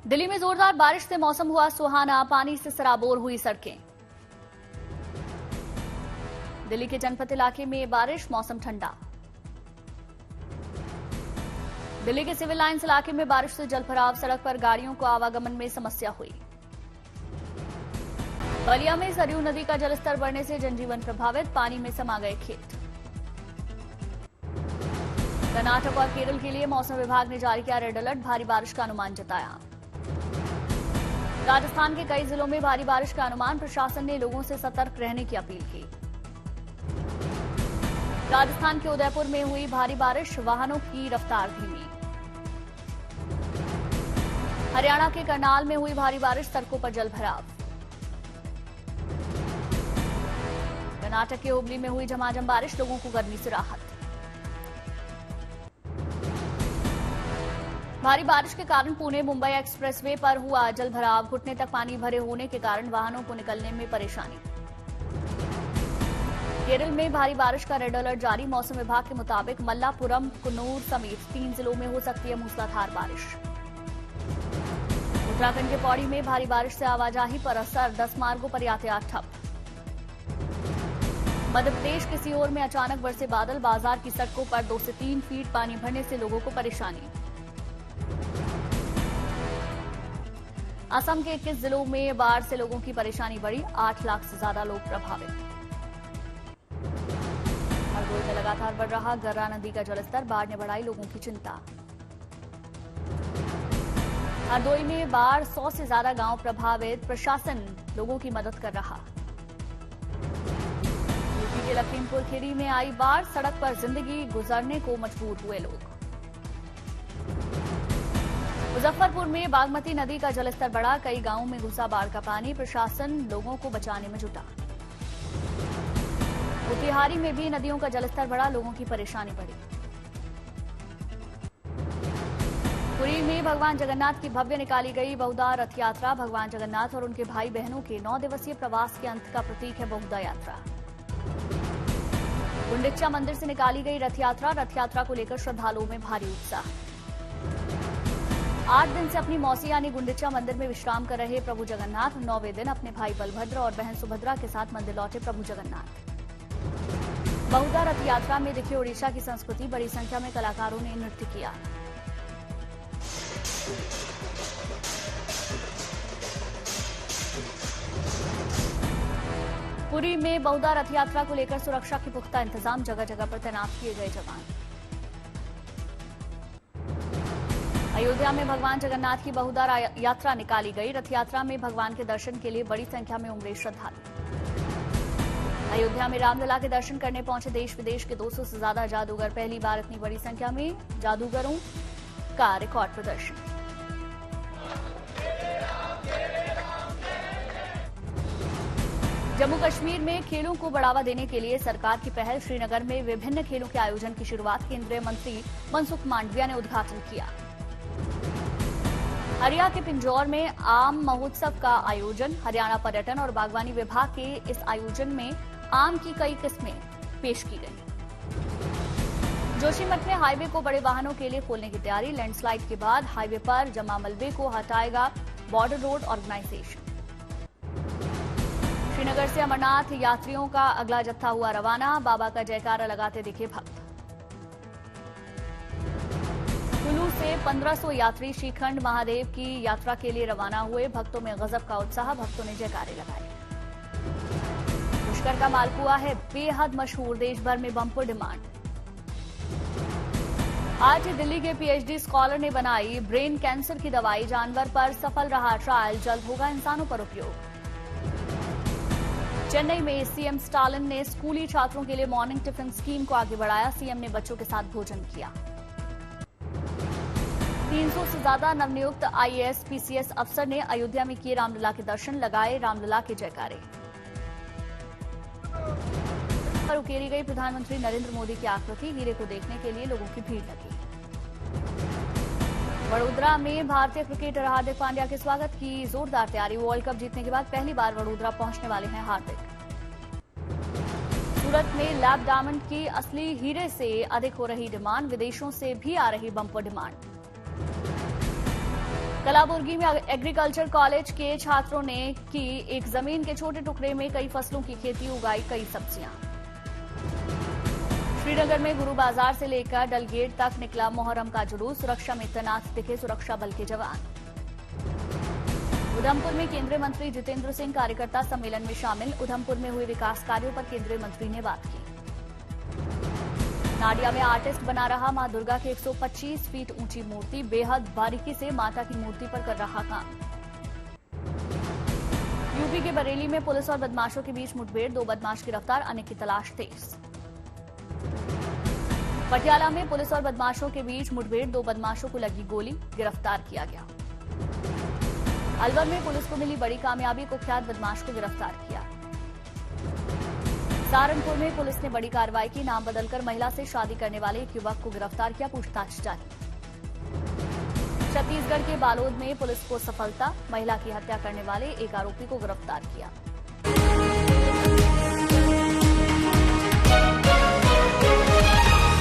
दिल्ली में जोरदार बारिश से मौसम हुआ सुहाना, पानी से सराबोर हुई सड़कें। दिल्ली के जनपद इलाके में बारिश, मौसम ठंडा। दिल्ली के सिविल लाइंस इलाके में बारिश से जलभराव, सड़क पर गाड़ियों को आवागमन में समस्या हुई। बलिया में सरयू नदी का जलस्तर बढ़ने से जनजीवन प्रभावित, पानी में समा गए खेत। कर्नाटक और केरल के लिए मौसम विभाग ने जारी किया रेड अलर्ट, भारी बारिश का अनुमान जताया। राजस्थान के कई जिलों में भारी बारिश का अनुमान, प्रशासन ने लोगों से सतर्क रहने की अपील की। राजस्थान के उदयपुर में हुई भारी बारिश, वाहनों की रफ्तार धीमी। हरियाणा के करनाल में हुई भारी बारिश, सड़कों पर जलभराव। कर्नाटक के हुबली में हुई झमाझम बारिश, लोगों को गर्मी से राहत। भारी बारिश के कारण पुणे मुंबई एक्सप्रेसवे पर हुआ जलभराव, घुटने तक पानी भरे होने के कारण वाहनों को निकलने में परेशानी। केरल में भारी बारिश का रेड अलर्ट जारी, मौसम विभाग के मुताबिक मल्लापुरम, कुन्नूर समेत 3 जिलों में हो सकती है मूसलाधार बारिश। उत्तराखंड के पौड़ी में भारी बारिश से आवाजाही पर असर, 10 मार्गों पर यातायात ठप। मध्य प्रदेश के सीहोर में अचानक बरसे बादल, बाजार की सड़कों पर 2 से 3 फीट पानी भरने से लोगों को परेशानी। असम के 21 जिलों में बाढ़ से लोगों की परेशानी बढ़ी, 8 लाख से ज्यादा लोग प्रभावित। हरदोई में लगातार बढ़ रहा गर्रा नदी का जलस्तर, बाढ़ ने बढ़ाई लोगों की चिंता। हरदोई में बाढ़, 100 से ज्यादा गांव प्रभावित, प्रशासन लोगों की मदद कर रहा। यूपी के लखीमपुर खीरी में आई बाढ़, सड़क पर जिंदगी गुजारने को मजबूर हुए लोग। मुजफ्फरपुर में बागमती नदी का जलस्तर बढ़ा, कई गांवों में घुसा बाढ़ का पानी, प्रशासन लोगों को बचाने में जुटा। मोतिहारी में भी नदियों का जलस्तर बढ़ा, लोगों की परेशानी बढ़ी। पुरी में भगवान जगन्नाथ की भव्य निकाली गई बहुदा रथ यात्रा, भगवान जगन्नाथ और उनके भाई बहनों के 9 दिवसीय प्रवास के अंत का प्रतीक है बहुदा यात्रा। गुंडिचा मंदिर से निकाली गई रथ यात्रा को लेकर श्रद्धालुओं में भारी उत्साह। 8 दिन से अपनी मौसी यानी गुंडिचा मंदिर में विश्राम कर रहे प्रभु जगन्नाथ, 9वें दिन अपने भाई बलभद्र और बहन सुभद्रा के साथ मंदिर लौटे प्रभु जगन्नाथ। बहुदा रथ यात्रा में दिखी ओडिशा की संस्कृति, बड़ी संख्या में कलाकारों ने नृत्य किया। पुरी में बहुदा रथ यात्रा को लेकर सुरक्षा के पुख्ता इंतजाम, जगह जगह पर तैनात किए गए जवान। अयोध्या में भगवान जगन्नाथ की बहुदा यात्रा निकाली गई, रथ यात्रा में भगवान के दर्शन के लिए बड़ी संख्या में उमड़े श्रद्धालु। अयोध्या में रामलला के दर्शन करने पहुंचे देश विदेश के 200 से ज्यादा जादूगर, पहली बार इतनी बड़ी संख्या में जादूगरों का रिकॉर्ड प्रदर्शन। जम्मू कश्मीर में खेलों को बढ़ावा देने के लिए सरकार की पहल, श्रीनगर में विभिन्न खेलों के आयोजन की शुरुआत, केंद्रीय मंत्री मनसुख मांडविया ने उद्घाटन किया। हरियाणा के पिंजौर में आम महोत्सव का आयोजन, हरियाणा पर्यटन और बागवानी विभाग के इस आयोजन में आम की कई किस्में पेश की गई। जोशीमठ में हाईवे को बड़े वाहनों के लिए खोलने की तैयारी, लैंडस्लाइड के बाद हाईवे पर जमा मलबे को हटाएगा बॉर्डर रोड ऑर्गेनाइजेशन। श्रीनगर से अमरनाथ यात्रियों का अगला जत्था हुआ रवाना, बाबा का जयकारा लगाते दिखे भक्त। कुल्लू से 1500 यात्री श्रीखंड महादेव की यात्रा के लिए रवाना हुए, भक्तों में गजब का उत्साह, भक्तों ने जयकारे लगाए। पुष्कर का मालपुआ है बेहद मशहूर, देश भर में बम्पर डिमांड। आज दिल्ली के पीएचडी स्कॉलर ने बनाई ब्रेन कैंसर की दवाई, जानवर पर सफल रहा ट्रायल, जल्द होगा इंसानों पर उपयोग। चेन्नई में सीएम स्टालिन ने स्कूली छात्रों के लिए मॉर्निंग टिफिन स्कीम को आगे बढ़ाया, सीएम ने बच्चों के साथ भोजन किया। 300 से ज्यादा नवनियुक्त आईएएस पीसीएस अफसर ने अयोध्या में किए रामलला के दर्शन, लगाए रामलला के जयकारे। पर उकेरी गई प्रधानमंत्री नरेंद्र मोदी की आकृति, हीरे को देखने के लिए लोगों की भीड़ लगी। वडोदरा में भारतीय क्रिकेटर हार्दिक पांड्या के स्वागत की जोरदार तैयारी, वर्ल्ड कप जीतने के बाद पहली बार वडोदरा पहुंचने वाले हैं हार्दिक। सूरत में लैब डायमंड की असली हीरे से अधिक हो रही डिमांड, विदेशों से भी आ रही बम्पर डिमांड। कलाबुर्गी में एग्रीकल्चर कॉलेज के छात्रों ने की एक जमीन के छोटे टुकड़े में कई फसलों की खेती, उगाई कई सब्जियां। श्रीनगर में गुरु बाजार से लेकर डलगेट तक निकला मोहर्रम का जुलूस, सुरक्षा में तैनात दिखे सुरक्षा बल के जवान। उधमपुर में केंद्रीय मंत्री जितेंद्र सिंह कार्यकर्ता सम्मेलन में शामिल, उधमपुर में हुए विकास कार्यों पर केंद्रीय मंत्री ने बात की। नाडिया में आर्टिस्ट बना रहा मां दुर्गा की 125 फीट ऊंची मूर्ति, बेहद बारीकी से माता की मूर्ति पर कर रहा काम। यूपी के बरेली में पुलिस और बदमाशों के बीच मुठभेड़, 2 बदमाश गिरफ्तार, अन्य की तलाश तेज। पटियाला में पुलिस और बदमाशों के बीच मुठभेड़, 2 बदमाशों को लगी गोली, गिरफ्तार किया गया। अलवर में पुलिस को मिली बड़ी कामयाबी, कुख्यात बदमाश को गिरफ्तार किया। सहारनपुर में पुलिस ने बड़ी कार्रवाई की, नाम बदलकर महिला से शादी करने वाले एक युवक को गिरफ्तार किया, पूछताछ जारी। छत्तीसगढ़ के बालोद में पुलिस को सफलता, महिला की हत्या करने वाले एक आरोपी को गिरफ्तार किया।